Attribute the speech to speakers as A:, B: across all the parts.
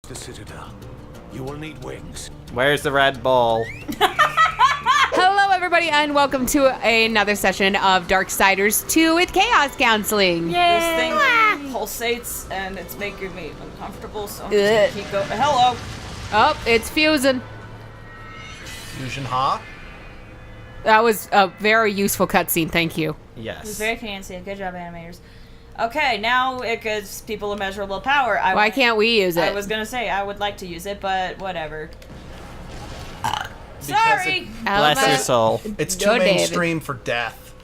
A: the Citadel. You will need wings.
B: Where's the Red Bull?
C: Hello, everybody, and welcome to another session of Darksiders 2 with Chaos Counseling.
D: This thing pulsates and it's making me uncomfortable, so I'm just gonna keep going. Hello.
C: Oh, it's fusing.
E: Fusion, huh?
C: That was a very useful cutscene, thank you.
D: It was
B: Yes.
D: very fancy. Good job, animators. Okay, now it gives people immeasurable power.
C: Why can't we use it?
D: I was gonna say I would like to use it, but whatever.
E: Because
D: Sorry.
B: Bless your soul.
E: It's too
C: No, David.
E: mainstream for death.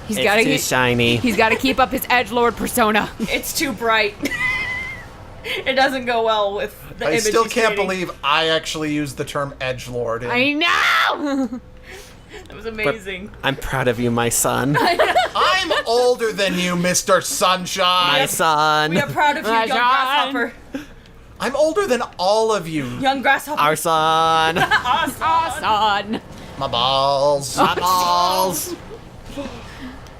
C: He's
B: It's
C: gotta
B: too shiny.
C: He's got to keep up his edgelord persona.
D: It's too bright. It doesn't go well with the
E: I
D: image
E: still
D: he's
E: can't
D: creating.
E: believe I actually used the term edgelord.
C: I know.
D: It was amazing.
B: I'm proud of you, my son.
E: I'm older than you, Mr. Sunshine.
B: My son.
D: We are proud of you, young
C: John.
D: grasshopper.
E: I'm older than all of you.
D: Young grasshopper.
B: Our son.
D: Awesome.
C: Son.
E: My balls.
B: My balls.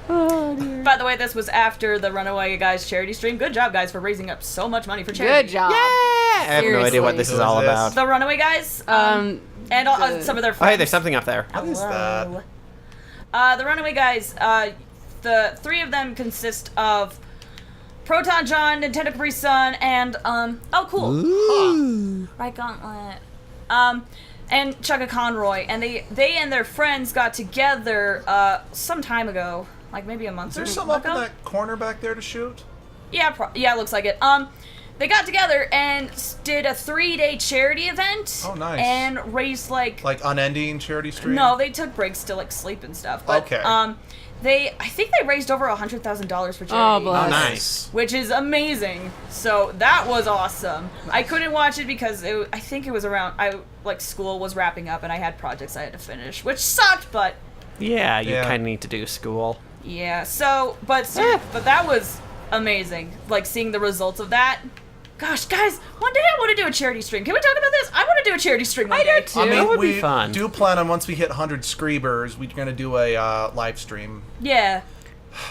D: By the way, this was after the Runaway Guys charity stream. Good job, guys, for raising up so much money for charity.
C: Good job.
B: I have no idea what this is
E: Who is
B: all
E: this?
B: about.
D: The Runaway Guys, and some of their
B: Oh,
D: friends.
B: hey, there's something up there.
E: What is that?
D: The Runaway Guys, the three of them consist of Proton John, Nintendo Capri Sun, and, oh, cool. Right Gauntlet. And Chugga Conroy. And they and their friends got together, some time ago. Like, maybe a month
E: Is there
D: or
E: some
D: so
E: up in
D: ago.
E: that corner back there to shoot?
D: Yeah, yeah, it looks like it. They got together and did a 3-day charity event.
E: Oh, nice.
D: And raised, like
E: Unending charity stream?
D: no, they took breaks to, like, sleep and stuff. But,
E: Okay.
D: I think they raised over $100,000 for charity.
C: Oh, bless.
E: Oh, nice.
D: Which is amazing. So that was awesome. I couldn't watch it because I think it was around, school was wrapping up and I had projects I had to finish, which sucked, but
B: Yeah, you
E: Yeah.
B: kind of need to do school.
D: yeah. So, but that was amazing. Like, seeing the results of that. Gosh, guys, one day I want to do a charity stream. Can we talk about this? I want to do a charity stream one day.
C: too.
E: I mean,
B: That would
E: we
B: be fun.
E: do plan on once we hit 100 screebers, we're going to do a live stream.
D: Yeah.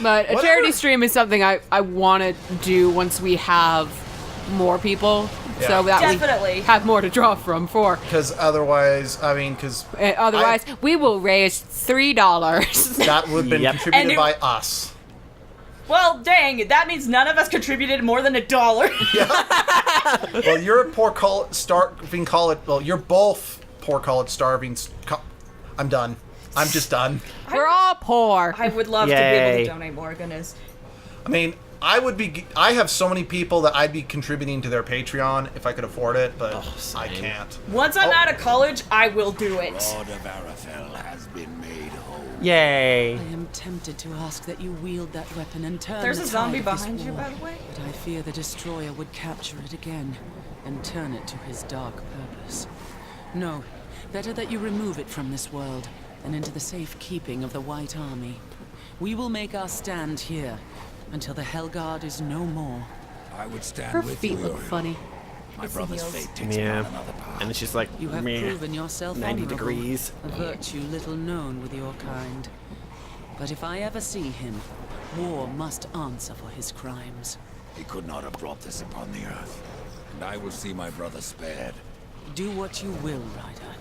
C: But a
E: Whatever.
C: charity stream is something I want to do once we have more people,
E: Yeah.
C: so that
D: Definitely.
C: we have more to draw from for.
E: Because otherwise, because
C: Otherwise, we will raise $3.
E: that would have been
B: Yep.
E: contributed
D: And
E: by us.
D: Well, dang, that means none of us contributed more than $1.
E: Well, you're poor starving college. Well, you're both poor college starving. I'm done. I'm just done.
C: We're all poor.
D: I would love to be able
B: Yay.
D: to donate more, goodness.
E: I mean, I have so many people that I'd be contributing to their Patreon if I could afford it, but I
B: same.
E: can't.
D: Once I'm out of college, I will do it.
A: Lord of Arafel has been made whole.
B: Yay.
F: I am tempted to ask that you wield that weapon and turn
D: There's
F: the
D: a zombie
F: tide of this
D: behind you,
F: war.
D: by the way.
F: But I fear the Destroyer would capture it again and turn it to his dark purpose. No, better that you remove it from this world and into the safekeeping of the White Army. We will make our stand here until the Hellguard is no more.
A: I would stand
C: Her
A: with
C: feet
A: you,
C: look
A: Uriel.
C: funny.
A: My brother's fate takes me
B: Yeah.
A: on another path.
B: And then she's like,
F: You have
B: meh,
F: proven yourself
B: 90
F: honorable,
B: degrees.
F: a virtue little known with your kind. But if I ever see him, war must answer for his crimes.
A: He could not have brought this upon the earth. And I will see my brother spared.
F: Do what you will, Ryder.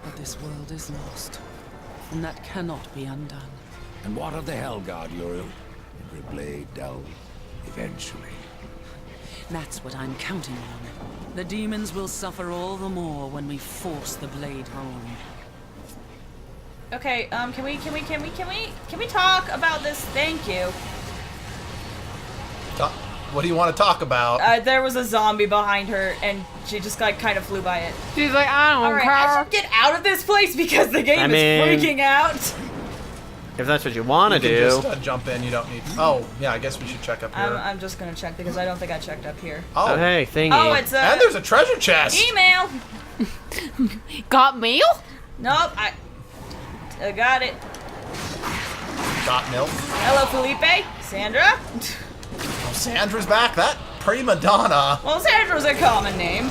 F: But this world is lost, and that cannot be undone.
A: And what of the Hellguard, Uriel? Every blade dull, eventually.
F: That's what I'm counting on. The demons will suffer all the more when we force the blade home.
D: Okay, can we talk about this? Thank you.
E: What do you want to talk about?
D: There was a zombie behind her, and she just like kind of flew by it.
C: She's like, I don't
D: All right, I
C: care.
D: should get out of this place because the game
B: I mean-
D: is freaking out.
B: If that's what you want to
E: You can
B: do.
E: just jump in. You don't need. Oh, yeah. I guess we should check up here.
D: I'm just gonna check because I don't think I checked up here.
B: Oh, hey, thingy.
D: Oh, it's a
E: and there's a treasure chest.
D: email.
C: Got mail?
D: Nope, I got it.
E: Got milk.
D: Hello, Felipe. Sandra.
E: Oh, Sandra's back. That prima donna.
D: Well, Sandra's a common name.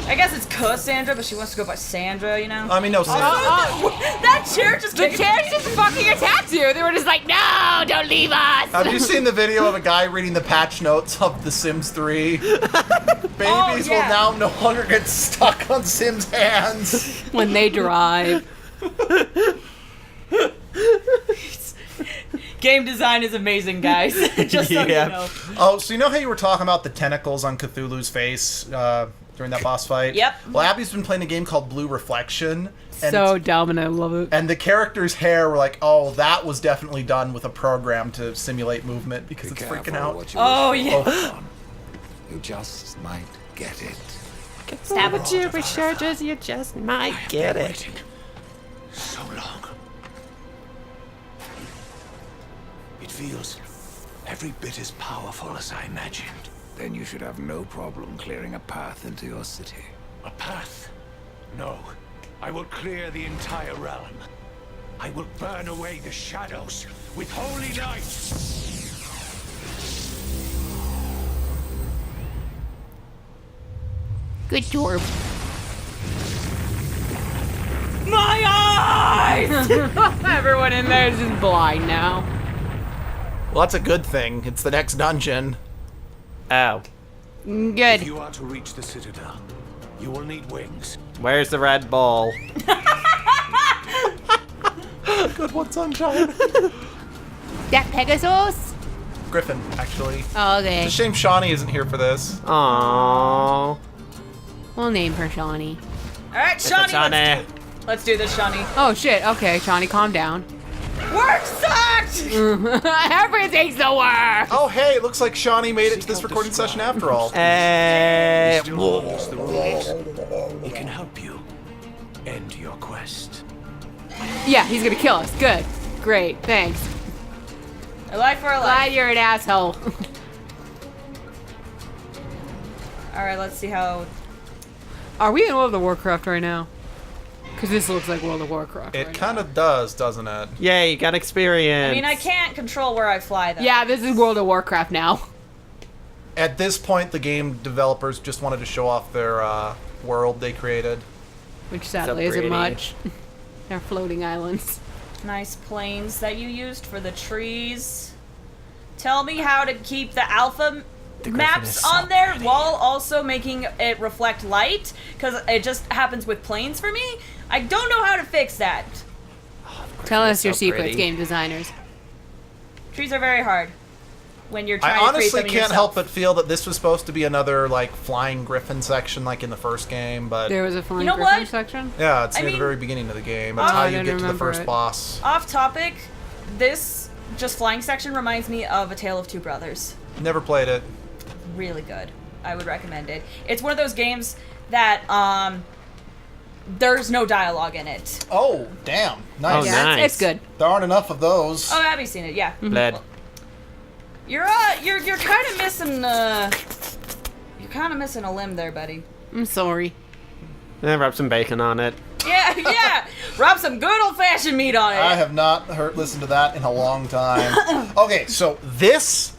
D: I guess it's Cassandra, but she wants to go by Sandra, you know?
E: I mean, no.
D: That chair just
C: The chair just fucking attacked you. They were just like, no, don't leave us.
E: Have you seen the video of a guy reading the patch notes of The Sims 3? Babies will now no longer get stuck on Sims' hands.
C: When they drive.
D: Game design is amazing, guys. Just so you know.
E: Oh, so you know how you were talking about the tentacles on Cthulhu's face during that boss fight?
D: Yep.
E: Well, Abby's been playing a game called Blue Reflection. And
C: So dumb, and I love it.
E: and the character's hair were like, oh, that was definitely done with a program to simulate movement because
A: Be
E: it's
A: careful
E: freaking out.
A: what you
D: Oh,
A: wish
D: yeah.
A: for. You just might get it.
D: Stab it.
B: You researchers, you just might get it.
A: Waiting so long. It feels every bit as powerful as I imagined. Then you should have no problem clearing a path into your city.
G: A path? No. I will clear the entire realm. I will burn away the shadows with holy light.
C: Good job.
D: My eyes!
C: Everyone in there is just blind now.
E: Well, that's a good thing. It's the next dungeon.
B: Oh.
G: If
C: Good.
G: you are to reach the citadel, you will need wings.
B: Where's the Red Bull?
E: Good one, Sunshine.
C: That Pegasus?
E: Griffin, actually.
C: Oh, okay.
E: It's a shame Shawnee isn't here for this.
B: Aww.
C: We'll name her Shawnee.
D: Alright, Shawnee,
B: Shawnee.
D: let's do this, Shawnee.
C: Oh, shit. Okay, Shawnee, calm down.
D: Work sucked!
C: Everything's the worst.
E: Oh, hey, it looks like Shawnee made it to this recording session after all.
G: Still holds the rules. He can help you end your quest.
C: Yeah, he's gonna kill us. Good. Great. Thanks.
D: A life for a life.
C: Glad you're an asshole.
D: Alright, let's see how...
C: Are we in World of Warcraft right now? Because this looks like World of Warcraft.
E: It
C: right
E: kind of does, doesn't it?
B: Yay, you got experience.
D: I mean, I can't control where I fly, though.
C: now. Yeah, this is World of Warcraft now.
E: At this point, the game developers just wanted to show off their world they created.
C: Which sadly isn't
B: pretty.
C: much. They're floating islands.
D: Nice planes that you used for the trees. Tell me how to keep the alpha maps on there while also making it reflect light, because it just happens with planes for me. I don't know how to fix that.
C: Tell us
B: so
C: your secrets,
B: pretty.
C: game designers.
D: Trees are very hard when you're
E: I
D: trying to create
E: honestly
D: them
E: can't
D: yourself.
E: help but feel that this was supposed to be another, like, flying griffin section like in the first game, but...
C: There was a flying
D: know
C: griffin
D: what?
C: section.
E: Yeah, it's
D: I
E: near the
D: mean-
E: very beginning of the game. That's
D: Oh,
E: how
C: I
E: you
C: didn't
E: get to the
C: remember
E: first
C: it.
E: boss.
D: Off topic, this just flying section reminds me of A Tale of Two Brothers.
E: Never played it.
D: Really good. I would recommend it. It's one of those games that there's no dialogue in it.
E: Oh, damn. Nice.
B: Oh,
C: Yeah,
B: nice.
C: it's good.
E: There aren't enough of those.
D: Oh, Abby's seen it. Yeah.
B: Blood.
D: You're kind of missing you're kind of missing a limb there, buddy.
C: I'm sorry.
B: Rub some bacon on it.
D: Yeah, yeah. Rub some good old-fashioned meat on it.
E: I have not listened to that in a long time. Okay, so this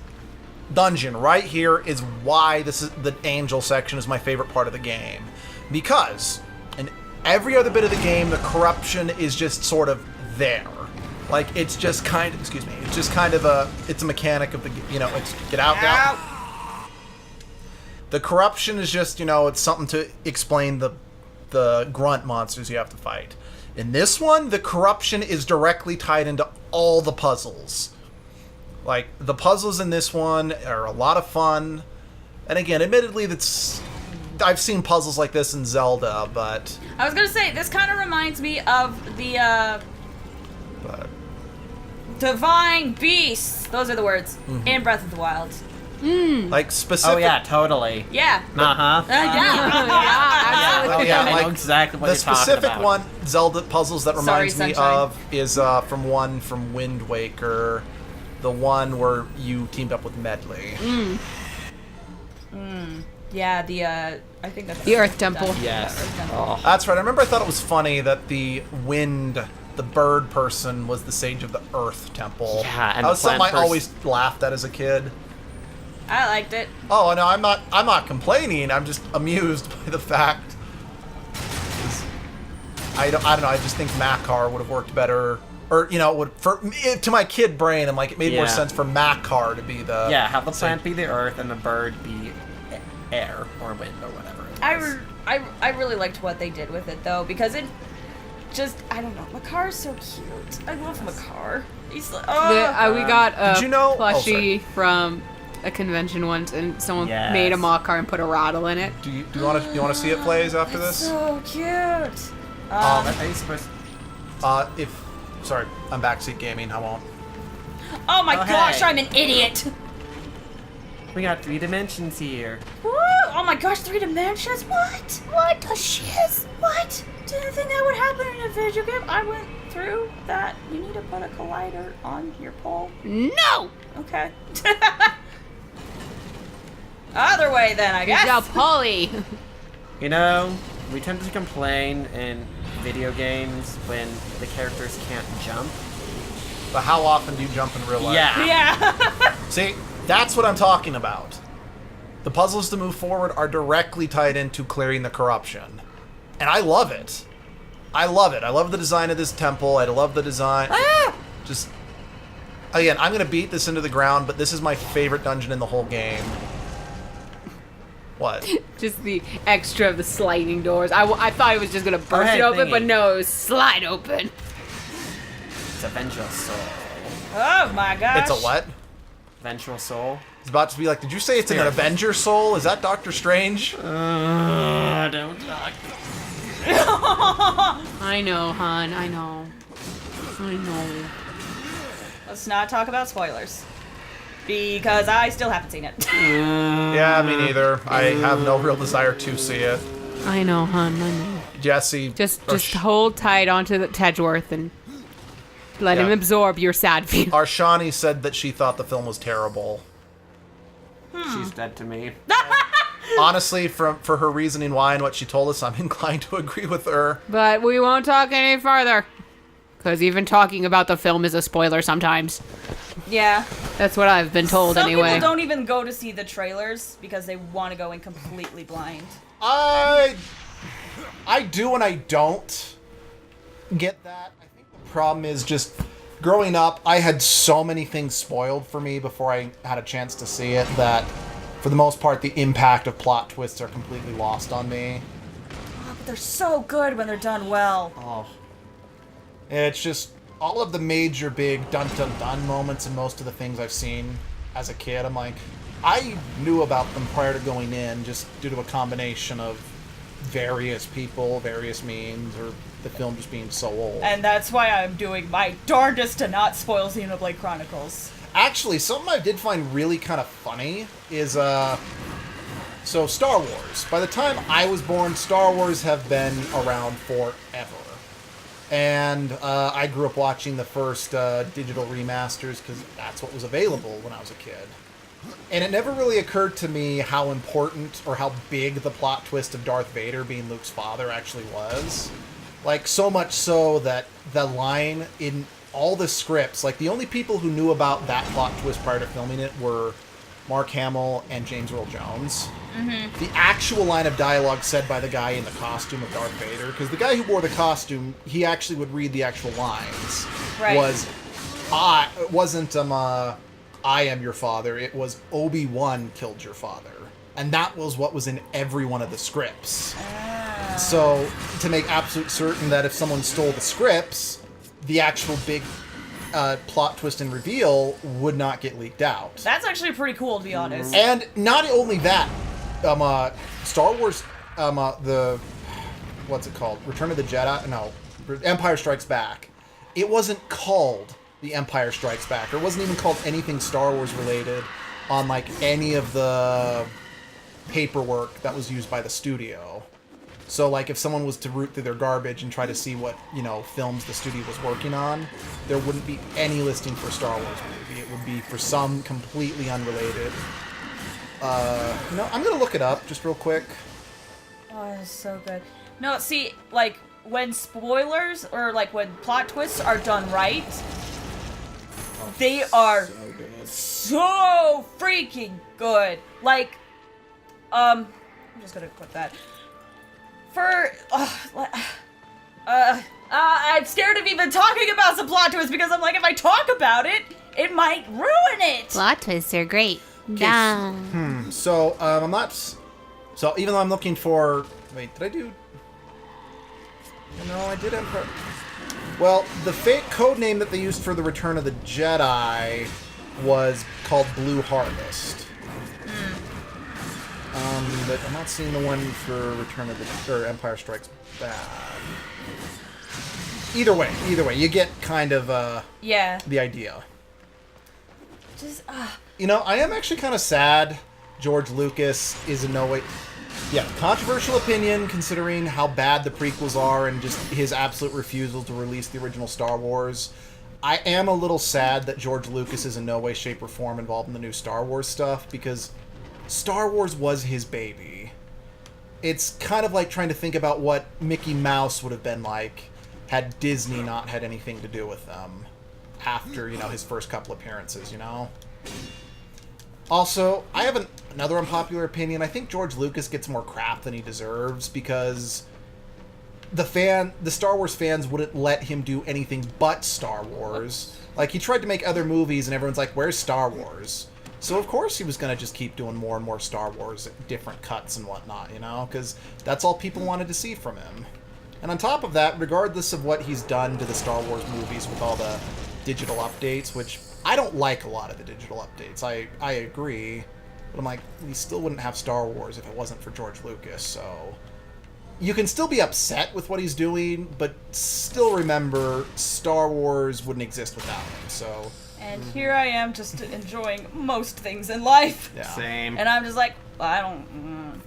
E: dungeon right here is why this is the angel section is my favorite part of the game, because in every other bit of the game the corruption is just sort of there. Like it's just kind of it's just kind of it's a mechanic of the it's get out now. The corruption is just it's something to explain the grunt monsters you have to fight. In this one, the corruption is directly tied into all the puzzles. Like, the puzzles in this one are a lot of fun. And again, admittedly, I've seen puzzles like this in Zelda, but...
D: I was gonna say, this kind of reminds me of the,
E: but
D: Divine Beasts. Those are the words. In Breath of the Wild.
E: like, specific...
B: Oh yeah, totally.
D: Yeah.
B: Uh-huh.
D: Yeah.
E: Oh, yeah,
B: I know
E: like,
B: exactly what
E: the
B: you're talking
E: specific
B: about.
E: one, Zelda puzzles that
D: Sorry,
E: reminds me
D: Sunshine.
E: of is from Wind Waker. The one where you teamed up with Medley.
D: Yeah, I think that's
C: The Earth Temple.
B: Yes.
D: Earth Temple.
B: Oh.
E: That's right. I remember I thought it was funny that the bird person was the Sage of the Earth Temple.
B: Yeah, and
E: that was
B: the
E: something I
B: plant
E: always laughed at as a kid.
D: I liked it.
E: Oh no, I'm not complaining. I'm just amused by the fact I don't know. I just think Makar would have worked better, or to my kid brain, I'm like it made more sense for Makar to be the
B: have the plant be the earth and the bird be air or wind or whatever.
D: I really liked what they did with it though, because it just, I don't know, Makar's so cute. I love Makar. He's like,
C: we got a
E: Did you know-
C: plushie from a convention once, and someone made a Makar and put a rattle in it.
E: Do you want to see it plays after this?
D: so cute.
B: Are you supposed
E: Sorry, I'm backseat gaming. I won't.
D: Oh my gosh,
B: hey.
D: I'm an idiot.
B: We got 3 dimensions here.
D: Woo! Oh my gosh, 3 dimensions? What? What the shiz? What? Didn't think that would happen in a video game. I went through that. You need to put a collider on your pole.
C: No!
D: Okay. Other way then, I guess.
C: Good job, Polly.
B: You know, we tend to complain in video games when the characters can't jump.
E: But how often do you jump in real life?
D: Yeah.
E: See, that's what I'm talking about. The puzzles to move forward are directly tied into clearing the corruption. And I love it. I love it. I love the design of this temple. I love the design. Just, again, I'm going to beat this into the ground, but this is my favorite dungeon in the whole game. What?
C: Just the extra of the sliding doors. I thought it was just gonna burst
B: hey,
C: it open,
B: thingy.
C: but no, it was slide open.
B: It's a vengeful soul.
D: Oh my gosh.
E: It's a what?
B: Vengeful soul?
E: It's about to be like, did you say it's an
B: Spirit.
E: Avenger soul? Is that Doctor Strange?
B: Don't talk.
C: I know, hon. I know.
D: Let's not talk about spoilers. Because I still haven't seen it.
E: Yeah, me neither. I have no real desire to see it.
C: I know, hon. I know.
E: Jesse.
C: Just hold tight onto the Tedgeworth and let him absorb your sad feelings.
E: Arshani said that she thought the film was terrible.
B: She's dead to me.
E: Honestly, for her reasoning why and what she told us, I'm inclined to agree with her.
C: But we won't talk any further. Because even talking about the film is a spoiler sometimes.
D: Yeah.
C: That's what I've been told
D: Some
C: anyway.
D: people don't even go to see the trailers because they want to go in completely blind.
E: I do and I don't get that. I think the problem is just growing up, I had so many things spoiled for me before I had a chance to see it that, for the most part, the impact of plot twists are completely lost on me.
D: Oh, but they're so good when they're done well.
B: Oh.
E: It's just all of the major big dun-dun-dun moments in most of the things I've seen as a kid. I'm like, I knew about them prior to going in just due to a combination of various people, various means, or the film just being so old.
D: And that's why I'm doing my darndest to not spoil Xenoblade Chronicles.
E: Actually, something I did find really kind of funny is, so Star Wars. By the time I was born, Star Wars have been around forever. And I grew up watching the first digital remasters because that's what was available when I was a kid. And it never really occurred to me how important or how big the plot twist of Darth Vader being Luke's father actually was. Like, so much so that the line in all the scripts, like, the only people who knew about that plot twist prior to filming it were Mark Hamill and James Earl Jones. Mm-hmm. The actual line of dialogue said by the guy in the costume of Darth Vader, because the guy who wore the costume, he actually would read the actual lines.
D: Right.
E: It wasn't, I am your father, it was Obi-Wan killed your father. And that was what was in every one of the scripts. So, to make absolute certain that if someone stole the scripts, the actual big plot twist and reveal would not get leaked out.
D: That's actually pretty cool, to be honest.
E: And not only that, Star Wars, what's it called? Return of the Jedi? No, Empire Strikes Back. It wasn't called The Empire Strikes Back. Or it wasn't even called anything Star Wars related on, like, any of the paperwork that was used by the studio. So, like, if someone was to root through their garbage and try to see what, films the studio was working on, there wouldn't be any listing for Star Wars movie. It would be for some completely unrelated. I'm gonna look it up just real quick.
D: Oh, that's so good. No, see, like, when spoilers or, like, when plot twists are done right, they are so freaking good. Like, I'm just gonna put that. I'm scared of even talking about some plot twists because I'm like, if I talk about it, it might ruin it.
C: Plot twists are great. Yeah.
E: So, I'm not... So, even though I'm looking for... Wait, did I do... No, I did Empire... Well, the fake code name that they used for the Return of the Jedi was called Blue Harvest. But I'm not seeing the one for Return of the... or Empire Strikes Back. Either way, you get kind of,
D: Yeah.
E: the idea.
D: Just,
E: You know, I am actually kind of sad George Lucas is in no way... Yeah, controversial opinion considering how bad the prequels are and just his absolute refusal to release the original Star Wars. I am a little sad that George Lucas is in no way, shape, or form involved in the new Star Wars stuff because Star Wars was his baby. It's kind of like trying to think about what Mickey Mouse would have been like had Disney not had anything to do with them after, you know, his first couple appearances, you know? Also, I have another unpopular opinion. I think George Lucas gets more crap than he deserves because the Star Wars fans wouldn't let him do anything but Star Wars. Like, he tried to make other movies and everyone's like, where's Star Wars? So, of course, he was going to just keep doing more and more Star Wars, different cuts and whatnot, you know? Because that's all people wanted to see from him. And on top of that, regardless of what he's done to the Star Wars movies with all the digital updates, which I don't like a lot of the digital updates, I agree, but I'm like, we still wouldn't have Star Wars if it wasn't for George Lucas, so... You can still be upset with what he's doing, but still remember, Star Wars wouldn't exist without him, so...
D: and here I am just enjoying most things in life.
E: Yeah.
B: Same.
D: And I'm just like, I don't...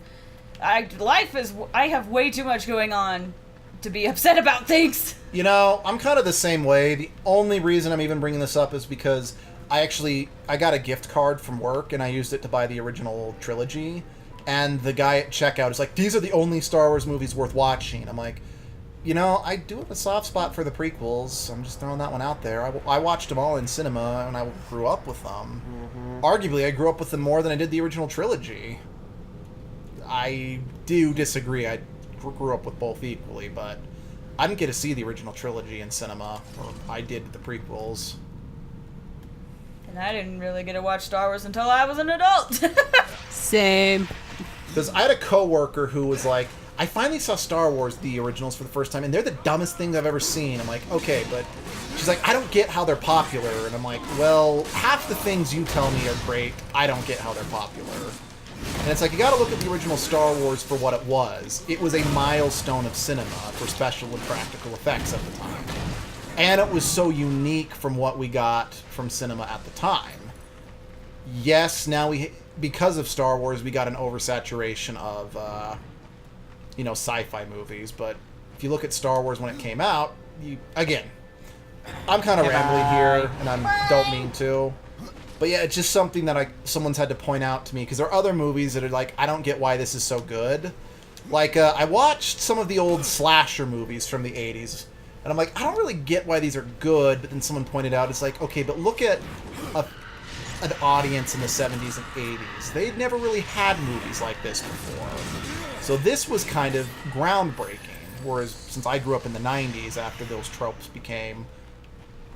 D: I have way too much going on to be upset about things.
E: You know, I'm kind of the same way. The only reason I'm even bringing this up is because I got a gift card from work and I used it to buy the original trilogy. And the guy at checkout is like, these are the only Star Wars movies worth watching. I'm like, you know, I do have a soft spot for the prequels. I'm just throwing that one out there. I watched them all in cinema and I grew up with them. Arguably, I grew up with them more than I did the original trilogy. I do disagree. I grew up with both equally, but I didn't get to see the original trilogy in cinema. I did the prequels.
D: And I didn't really get to watch Star Wars until I was an adult.
C: Same.
E: Because I had a coworker who was like, I finally saw Star Wars, the originals, for the first time, and they're the dumbest things I've ever seen. I'm like, okay, but... She's like, I don't get how they're popular. And I'm like, well, half the things you tell me are great. I don't get how they're popular. And it's like, you gotta look at the original Star Wars for what it was. It was a milestone of cinema for special and practical effects at the time. And it was so unique from what we got from cinema at the time. Yes, now because of Star Wars, we got an oversaturation of, you know, sci-fi movies. But if you look at Star Wars when it came out, again, I'm kind of rambling here, and I don't mean to. But yeah, it's just something that someone's had to point out to me, because there are other movies that are like, I don't get why this is so good. Like, I watched some of the old slasher movies from the 80s, and I'm like, I don't really get why these are good, but then someone pointed out, it's like, okay, but look at an audience in the 70s and 80s. They'd never really had movies like this before. So this was kind of groundbreaking, whereas since I grew up in the 90s, after those tropes became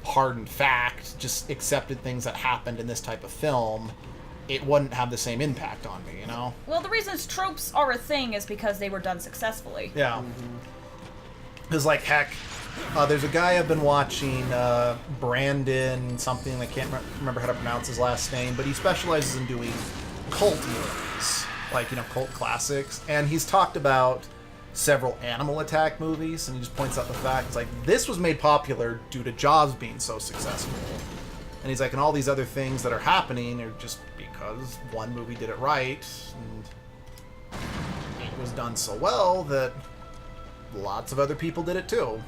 E: hardened fact, just accepted things that happened in this type of film, it wouldn't have the same impact on me, you know?
D: Well, the reason tropes are a thing is because they were done successfully.
E: Yeah. Because, like, heck, there's a guy I've been watching, Brandon something, I can't remember how to pronounce his last name, but he specializes in doing cult movies, like, you know, cult classics, and he's talked about several animal attack movies, and he just points out the fact, it's like, this was made popular due to Jaws being so successful. And he's like, and all these other things that are happening are just because one movie did it right, and it was done so well that lots of other people did it too.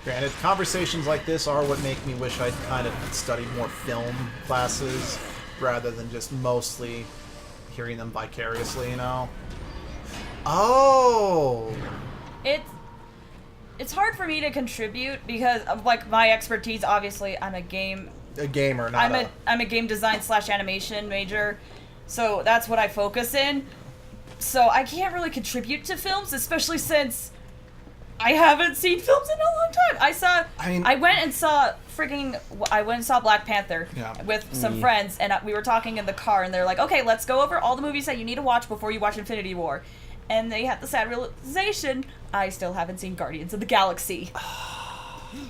E: Granted, conversations like this are what make me wish I'd kind of studied more film classes rather than just mostly hearing them vicariously, you know? Oh!
D: It's hard for me to contribute because of, like, my expertise. Obviously, I'm a game
E: a gamer, not
D: I'm a game design / animation major, so that's what I focus in. So I can't really contribute to films, especially since I haven't seen films in a long time. I went and saw Black Panther with some friends, and we were talking in the car, and they're like, okay, let's go over all the movies that you need to watch before you watch Infinity War. And they had the sad realization, I still haven't seen Guardians of the Galaxy.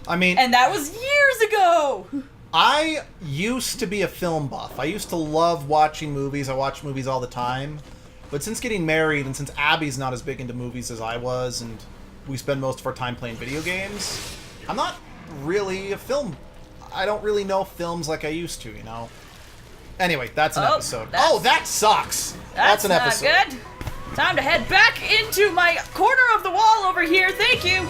E: I mean...
D: And that was years ago!
E: I used to be a film buff. I used to love watching movies. I watch movies all the time. But since getting married, and since Abby's not as big into movies as I was, and we spend most of our time playing video games, I'm not really a film... I don't really know films like I used to, you know? Anyway, that's an episode. Oh, that sucks! That's an episode.
D: Not good. Time to head back into my corner of the wall over here. Thank you.